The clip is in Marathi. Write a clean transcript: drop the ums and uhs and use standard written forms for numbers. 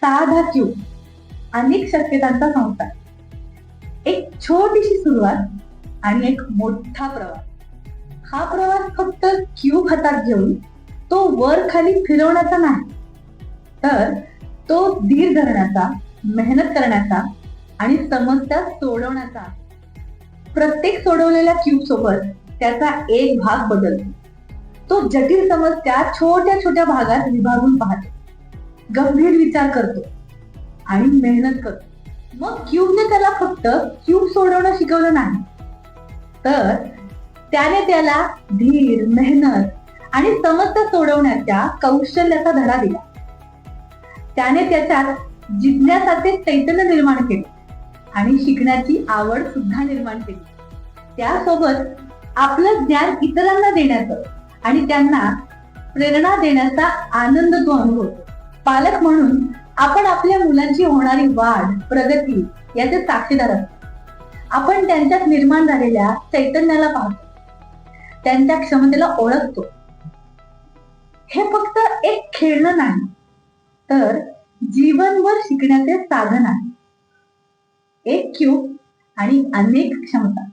साधा क्यूब अनेक शक्यतांचा संसार. एक छोटीशी सुरुवात आणि एक मोठा प्रवास. हा प्रवास फक्त क्यूब हातात घेऊन तो वर खाली फिरवण्याचा नाही, तर तो धीर धरण्याचा, मेहनत करण्याचा आणि समस्या सोडवण्याचा. प्रत्येक सोडवलेल्या क्यूब सोबत त्याचा एक भाग बदलतो. तो जटिल समस्या छोट्या छोट्या भागात विभागून पाहतो, गंभीर विचार करतो आणि मेहनत करतो. मग क्यूबने त्याला फक्त क्यूब सोडवणं शिकवलं नाही, तर त्याने त्याला धीर, मेहनत आणि समस्या सोडवण्याच्या कौशल्याचा धडा दिला. त्याने त्याच्यात जिज्ञासाचे चैतन्य निर्माण केले आणि शिकण्याची आवड सुद्धा निर्माण केली. त्यासोबत आपलं ज्ञान इतरांना देण्याचं आणि त्यांना प्रेरणा देण्याचा आनंद तो अनुभवतो. पालक म्हणून आपण आपल्या मुलांची होणारी वाढ, प्रगती याचे साक्षीदार असतो. आपण त्यांच्यात निर्माण झालेल्या चैतन्याला पाहतो, त्यांच्या क्षमतेला ओळखतो. हे फक्त एक खेळणं नाही, तर जीवनभर शिकण्याचे साधन आहे. एक क्यूब आणि अनेक क्षमता.